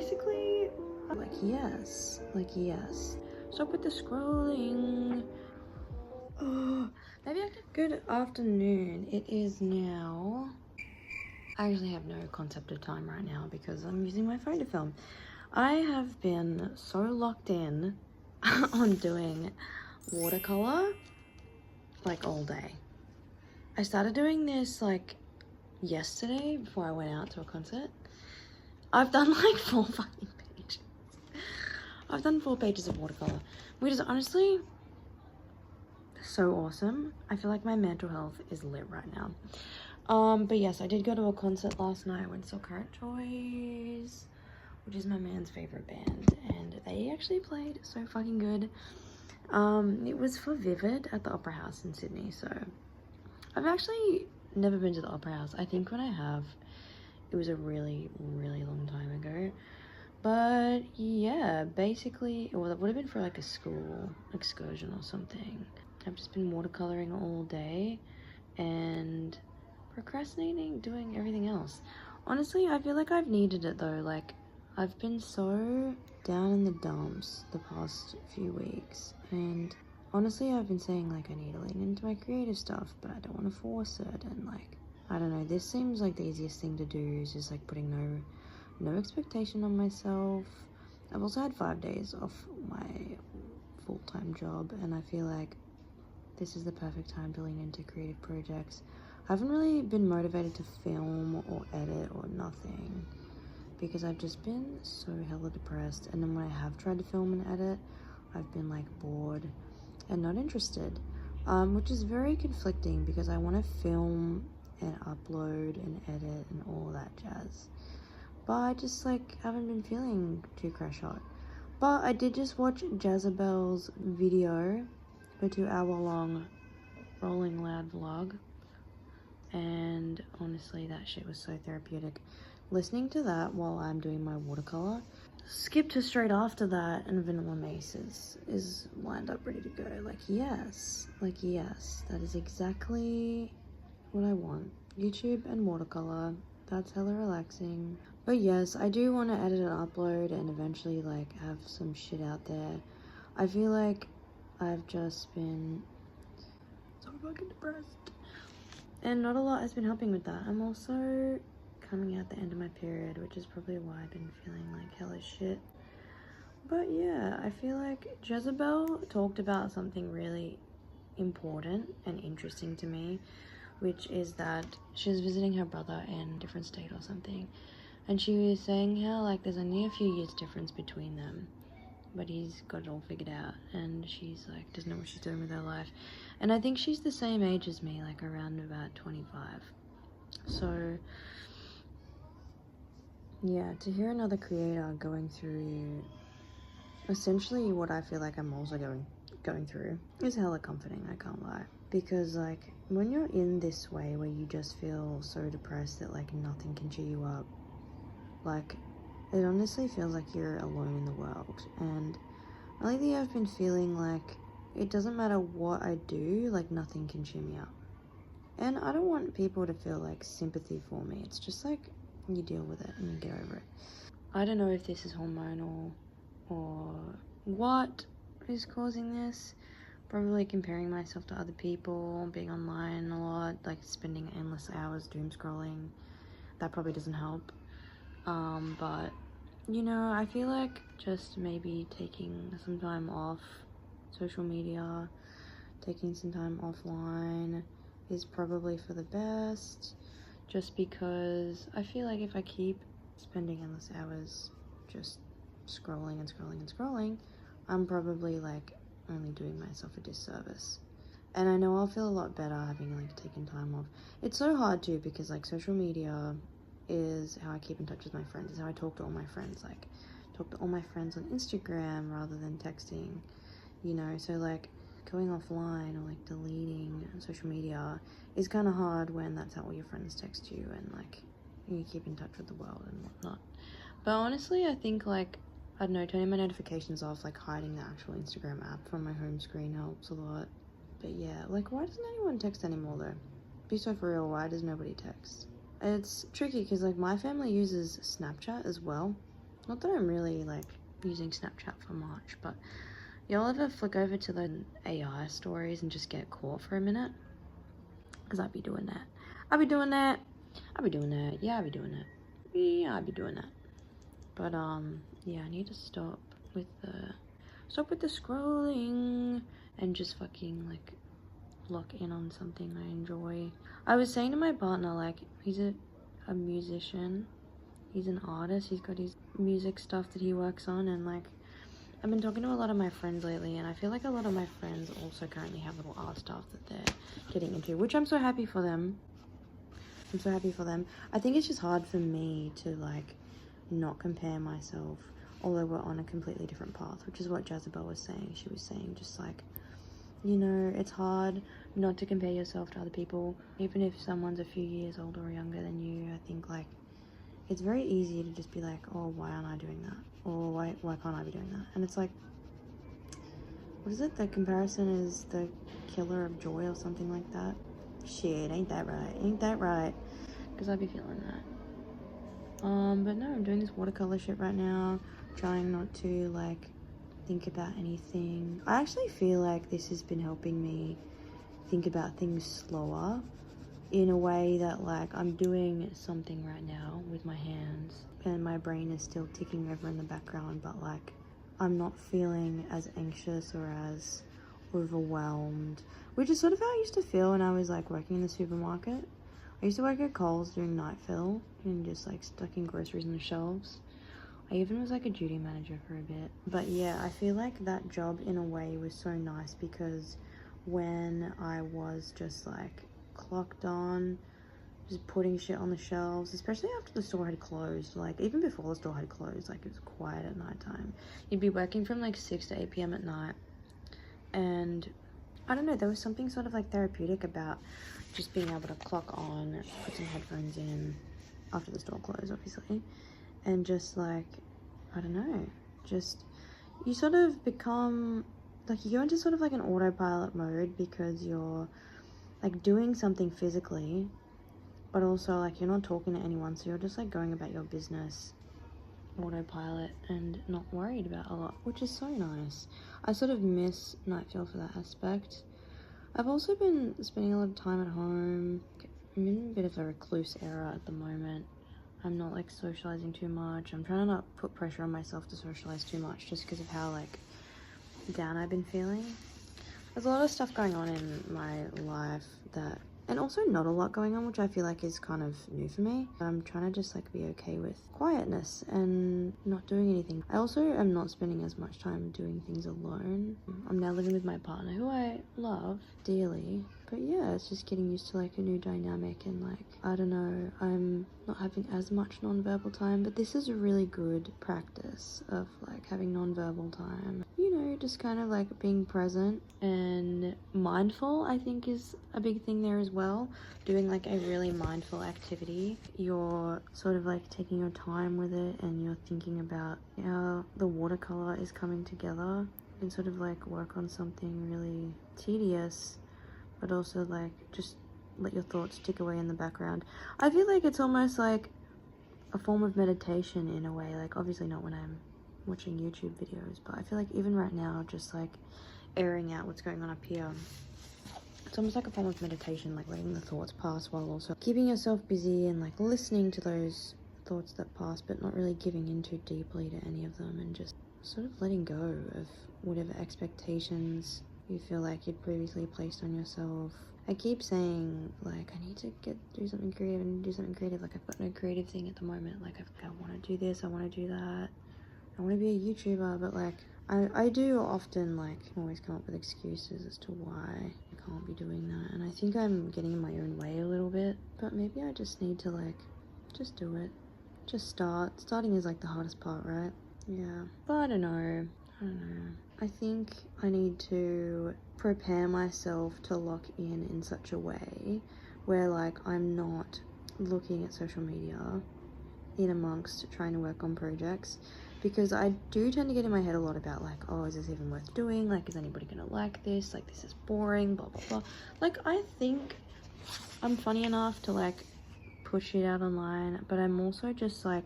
basically, like yes. Stop with the scrolling. Oh, maybe I could. Good afternoon. It is now. I actually have no concept of time right now because I'm using my phone to film. I have been so locked in on doing watercolor like all day. I started doing this like yesterday before I went out to a concert. I've done like 4 fucking pages. I've done 4 pages of watercolor, which is honestly so awesome. I feel like my mental health is lit right now. But yes, I did go to a concert last night. I went and saw Current Choice, which is my man's favorite band, and they actually played so fucking good. It was for Vivid at the Opera House in Sydney. So I've actually never been to the Opera House. I think when I have, it was a really long time ago. But yeah, basically, well, it would have been for like a school excursion or something. I've just been watercoloring all day and procrastinating doing everything else. Honestly, I feel like I've needed it though. Like, I've been so down in the dumps the past few weeks, and honestly I've been saying like I need to lean into my creative stuff, but I don't want to force it. And like, I don't know, this seems like the easiest thing to do is just like putting no expectation on myself. I've also had 5 days off my full-time job, and I feel like this is the perfect time to lean into creative projects. I haven't really been motivated to film or edit or nothing because I've just been so hella depressed, and then when I have tried to film and edit, I've been like bored and not interested, which is very conflicting because I want to film and upload and edit and all that jazz, but I just like haven't been feeling too crash hot. But I did just watch Jezebel's video, a 2-hour-long Rolling Loud vlog, and honestly that shit was so therapeutic. Listening to that while I'm doing my watercolor. Skip to straight after that, and Vanilla Mace is lined up ready to go. Like yes, that is exactly what I want. YouTube and watercolor, that's hella relaxing. But yes, I do want to edit and upload and eventually like have some shit out there. I feel like I've just been so fucking depressed, and not a lot has been helping with that. I'm also coming out the end of my period, which is probably why I've been feeling like hell as shit. But yeah, I feel like Jezebel talked about something really important and interesting to me, which is that she was visiting her brother in a different state or something, and she was saying how like there's only a few years difference between them, but he's got it all figured out, and she's like doesn't know what she's doing with her life. And I think she's the same age as me, like around about 25. So yeah, to hear another creator going through essentially what I feel like I'm also going through is hella comforting, I can't lie. Because like when you're in this way where you just feel so depressed that like nothing can cheer you up, like it honestly feels like you're alone in the world. And lately I've been feeling like it doesn't matter what I do, like nothing can cheer me up. And I don't want people to feel like sympathy for me. It's just like you deal with it and you get over it. I don't know if this is hormonal or what is causing this. Probably comparing myself to other people, being online a lot, like spending endless hours doom scrolling. That probably doesn't help. But you know, I feel like just maybe taking some time off social media, taking some time offline is probably for the best, just because I feel like if I keep spending endless hours just scrolling, I'm probably like only doing myself a disservice. And I know I'll feel a lot better having like taken time off. It's so hard too because like social media is how I keep in touch with my friends, is how I talk to all my friends, like talk to all my friends on Instagram rather than texting, you know. So like going offline or like deleting social media is kind of hard when that's how all your friends text you and like you keep in touch with the world and whatnot. But honestly, I think like, I don't know, turning my notifications off, like hiding the actual Instagram app from my home screen helps a lot. But yeah, like why doesn't anyone text anymore though? Be so for real, why does nobody text? It's tricky because like my family uses Snapchat as well, Not that I'm really like using Snapchat for much, but y'all ever flick over to the AI stories and just get caught for a minute? Because I'd be doing that. I'd be doing that. I'd be doing that. Yeah, I'd be doing that. Yeah, I'd be doing that. But yeah, I need to stop with the scrolling and just fucking like lock in on something I enjoy. I was saying to my partner, like, he's a musician, he's an artist, he's got his music stuff that he works on, and like I've been talking to a lot of my friends lately, and I feel like a lot of my friends also currently have little art stuff that they're getting into, which I'm so happy for them. I'm so happy for them. I think it's just hard for me to like not compare myself, although we're on a completely different path, which is what Jezebel was saying. She was saying just like, you know, it's hard not to compare yourself to other people, even if someone's a few years older or younger than you. I think like it's very easy to just be like, oh, why aren't I doing that? Or why can't I be doing that? And it's like, what is it? The comparison is the killer of joy or something like that. Shit, ain't that right? Ain't that right? Because I'd be feeling that. But no, I'm doing this watercolor shit right now, trying not to like think about anything. I actually feel like this has been helping me think about things slower, in a way that like I'm doing something right now with my hands and my brain is still ticking over in the background, but like I'm not feeling as anxious or as overwhelmed, which is sort of how I used to feel when I was like working in the supermarket. I used to work at Coles doing night fill and just like stocking groceries on the shelves. I even was like a duty manager for a bit. But yeah, I feel like that job in a way was so nice because when I was just like clocked on, just putting shit on the shelves, especially after the store had closed, like even before the store had closed, like it was quiet at night time. You'd be working from like 6 to 8 p.m. at night, and I don't know, there was something sort of like therapeutic about just being able to clock on, put some headphones in after the store closed, obviously, and just like, I don't know, just you sort of become like, you go into sort of like an autopilot mode because you're like doing something physically, but also like you're not talking to anyone, so you're just like going about your business autopilot and not worried about a lot, which is so nice. I sort of miss Nightfield for that aspect. I've also been spending a lot of time at home. I'm in a bit of a recluse era at the moment. I'm not like socializing too much. I'm trying to not put pressure on myself to socialize too much just because of how like down I've been feeling. There's a lot of stuff going on in my life that, and also not a lot going on, which I feel like is kind of new for me. I'm trying to just like be okay with quietness and not doing anything. I also am not spending as much time doing things alone. I'm now living with my partner, who I love dearly, but yeah, it's just getting used to like a new dynamic, and like, I don't know, I'm not having as much non-verbal time, but this is a really good practice of like having non-verbal time. You know, just kind of like being present and mindful, I think is a big thing there as well. Doing like a really mindful activity, you're sort of like taking your time with it and you're thinking about how the watercolor is coming together, and sort of like work on something really tedious, but also like just let your thoughts tick away in the background. I feel like it's almost like a form of meditation in a way, like obviously not when I'm watching YouTube videos, but I feel like even right now, just like airing out what's going on up here, it's almost like a form of meditation, like letting the thoughts pass while also keeping yourself busy and like listening to those thoughts that pass, but not really giving in too deeply to any of them, and just sort of letting go of whatever expectations you feel like you'd previously placed on yourself. I keep saying like I need to do something creative and do something creative. Like I've got no creative thing at the moment. Like I want to do this, I want to do that, I want to be a YouTuber, but like I do often like always come up with excuses as to why I can't be doing that, and I think I'm getting in my own way a little bit, but maybe I just need to like just do it. Just start. Starting is like the hardest part, right? Yeah, but I don't know. I think I need to prepare myself to lock in such a way where like I'm not looking at social media in amongst trying to work on projects, because I do tend to get in my head a lot about like, oh, is this even worth doing? Like, is anybody gonna like this? Like, this is boring, blah, blah, blah. Like, I think I'm funny enough to like push it out online, but I'm also just like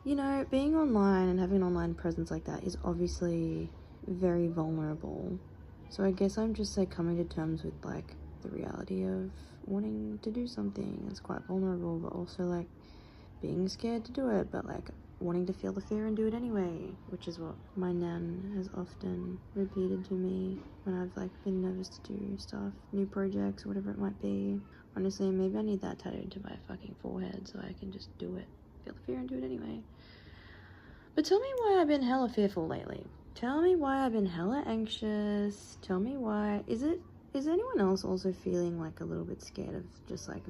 you know, being online and having an online presence like that is obviously very vulnerable. So I guess I'm just like coming to terms with like the reality of wanting to do something that's quite vulnerable, but also like being scared to do it, but like wanting to feel the fear and do it anyway, which is what my nan has often repeated to me when I've like been nervous to do stuff, new projects, whatever it might be. Honestly, maybe I need that tattooed to my fucking forehead so I can just do it, feel the fear and do it anyway. But tell me why I've been hella fearful lately. Tell me why I've been hella anxious. Tell me why. Is anyone else also feeling like a little bit scared of just like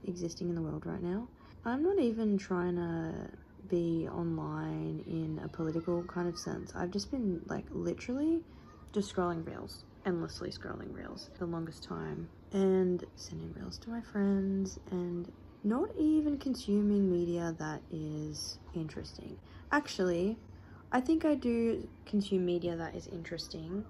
existing in the world right now? I'm not even trying to be online in a political kind of sense. I've just been like literally just scrolling reels, endlessly scrolling reels for the longest time, and sending reels to my friends, and not even consuming media that is interesting. Actually, I think I do consume media that is interesting,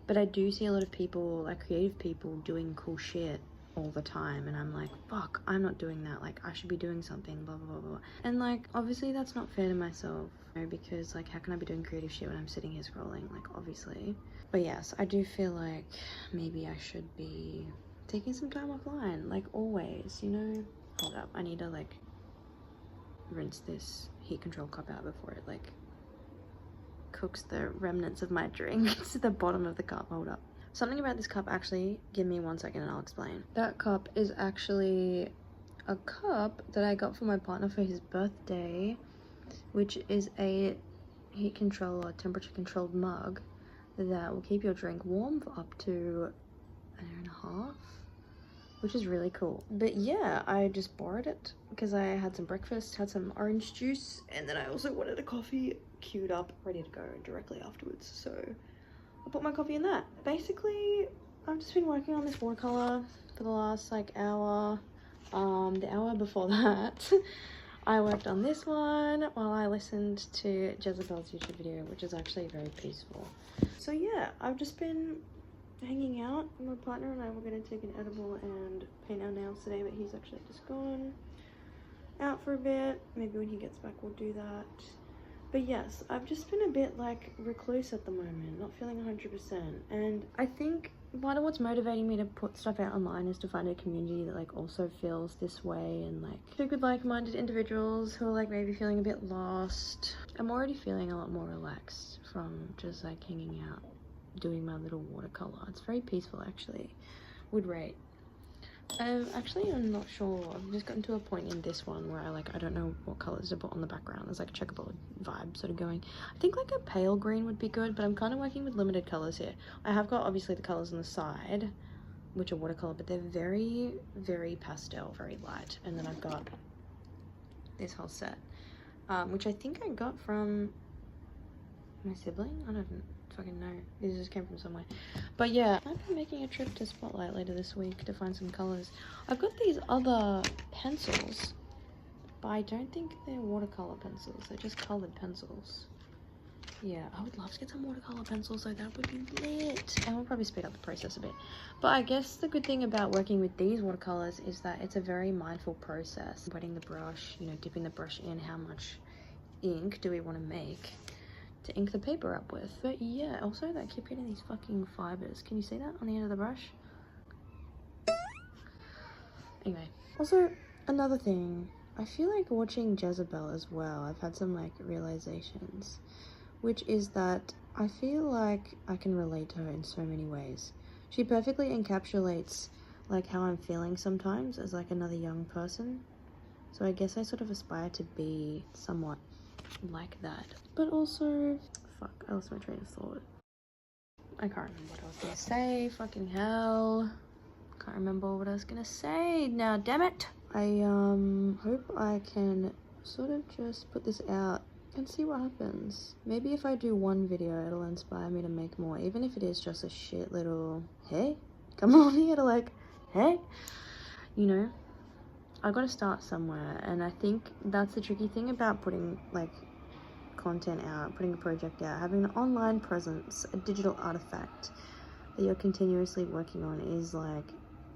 but I do see a lot of people, like creative people, doing cool shit all the time, and I'm like, fuck, I'm not doing that. Like, I should be doing something, blah, blah, blah, blah. And like, obviously that's not fair to myself, you know, because like, how can I be doing creative shit when I'm sitting here scrolling? Like, obviously. But yes, I do feel like maybe I should be taking some time offline, like always, you know? Hold up, I need to like rinse this heat control cup out before it like cooks the remnants of my drink to the bottom of the cup. Hold up. Something about this cup, actually, give me 1 second and I'll explain. That cup is actually a cup that I got for my partner for his birthday, which is a heat control or temperature controlled mug that will keep your drink warm for up to an hour and a half, which is really cool. But yeah, I just borrowed it because I had some breakfast, had some orange juice, and then I also wanted a coffee queued up, ready to go directly afterwards. So I put my coffee in that. Basically, I've just been working on this watercolor for the last like hour. The hour before that, I worked on this one while I listened to Jezebel's YouTube video, which is actually very peaceful. So yeah, I've just been hanging out. My partner and I were going to take an edible and paint our nails today, but he's actually just gone out for a bit. Maybe when he gets back we'll do that. But yes, I've just been a bit like recluse at the moment, not feeling 100%. And I think part of what's motivating me to put stuff out online is to find a community that like also feels this way, and like speak with like-minded individuals who are like maybe feeling a bit lost. I'm already feeling a lot more relaxed from just like hanging out, doing my little watercolor. It's very peaceful actually. Would rate. I'm not sure. I've just gotten to a point in this one where I don't know what colors to put on the background. There's like a checkerboard vibe sort of going. I think like a pale green would be good, but I'm kind of working with limited colors here. I have got obviously the colors on the side, which are watercolor, but they're very, very pastel, very light. And then I've got this whole set, which I think I got from my sibling. I don't fucking know. These just came from somewhere. But yeah, I've been making a trip to Spotlight later this week to find some colors. I've got these other pencils, but I don't think they're watercolor pencils. They're just colored pencils. Yeah, I would love to get some watercolor pencils, so that would be lit. And we'll probably speed up the process a bit. But I guess the good thing about working with these watercolors is that it's a very mindful process. Wetting the brush, you know, dipping the brush in, how much ink do we want to make to ink the paper up with. But yeah, also I keep getting these fucking fibers. Can you see that on the end of the brush? Anyway, also another thing, I feel like watching Jezebel as well, I've had some like realizations, which is that I feel like I can relate to her in so many ways. She perfectly encapsulates like how I'm feeling sometimes as like another young person. So I guess I sort of aspire to be somewhat like that. But also, fuck, I lost my train of thought. I can't remember what I was gonna say. Fucking hell. Can't remember what I was gonna say now, damn it. I hope I can sort of just put this out and see what happens. Maybe if I do one video, it'll inspire me to make more, even if it is just a shit little, hey, come on here to like, hey, you know, I've got to start somewhere. And I think that's the tricky thing about putting like content out, putting a project out, having an online presence, a digital artifact that you're continuously working on is like,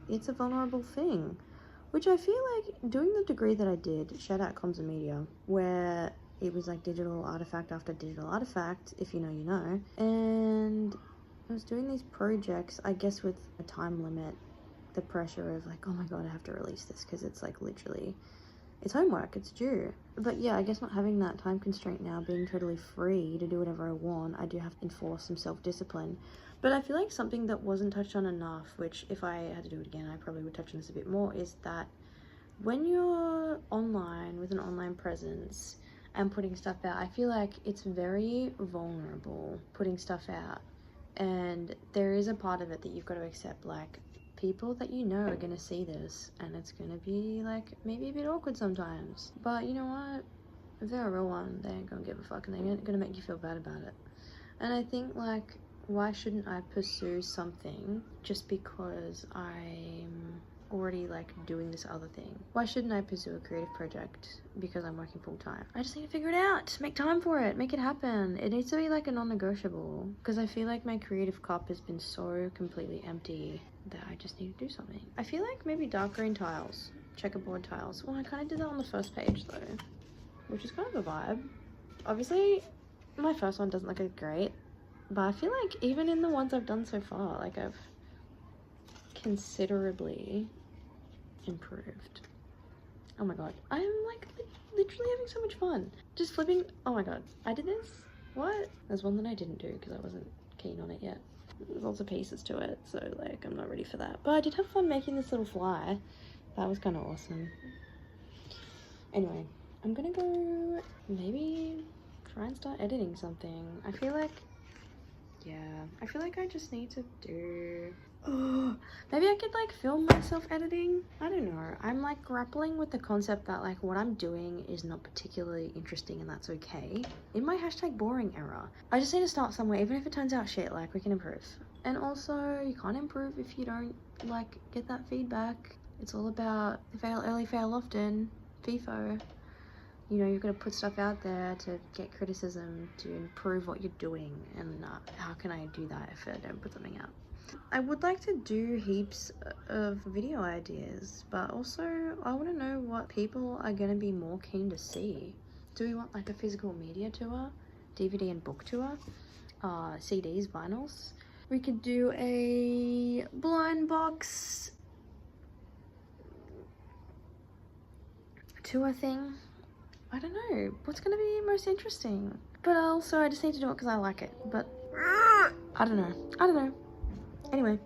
it's a vulnerable thing, which I feel like doing the degree that I did, shout out comms and media, where it was like digital artifact after digital artifact, if you know, you know. And I was doing these projects, I guess with a time limit, the pressure of like, oh my god, I have to release this because it's like literally, it's homework, it's due. But yeah, I guess not having that time constraint now, being totally free to do whatever I want, I do have to enforce some self-discipline. But I feel like something that wasn't touched on enough, which if I had to do it again, I probably would touch on this a bit more, is that when you're online with an online presence and putting stuff out, I feel like it's very vulnerable putting stuff out. And there is a part of it that you've got to accept, like, people that you know are going to see this and it's going to be like maybe a bit awkward sometimes. But you know what? If they're a real one, they ain't going to give a fuck and they ain't going to make you feel bad about it. And I think, like, why shouldn't I pursue something just because I'm already like doing this other thing? Why shouldn't I pursue a creative project because I'm working full-time? I just need to figure it out, make time for it, make it happen. It needs to be like a non-negotiable, because I feel like my creative cup has been so completely empty that I just need to do something. I feel like maybe dark green tiles, checkerboard tiles. Well, I kind of did that on the first page though, which is kind of a vibe. Obviously my first one doesn't look as great, but I feel like even in the ones I've done so far, like I've considerably improved. Oh my god, I'm like literally having so much fun just flipping. Oh my god, I did this. What? There's one that I didn't do because I wasn't keen on it yet. There's lots of pieces to it, so like I'm not ready for that, but I did have fun making this little fly. That was kind of awesome. Anyway, I'm gonna go maybe try and start editing something. I feel like, yeah, I feel like I just need to do, maybe I could like film myself editing. I don't know. I'm like grappling with the concept that like what I'm doing is not particularly interesting and that's okay. In my hashtag boring era, I just need to start somewhere, even if it turns out shit, like we can improve. And also you can't improve if you don't like get that feedback. It's all about fail early, fail often, FIFO. You know, you've got to put stuff out there to get criticism, to improve what you're doing, and how can I do that if I don't put something out? I would like to do heaps of video ideas, but also I want to know what people are going to be more keen to see. Do we want like a physical media tour, DVD and book tour, CDs, vinyls? We could do a blind box tour thing. I don't know what's gonna be most interesting, but also I just need to do it because I like it. But I don't know. Anyway.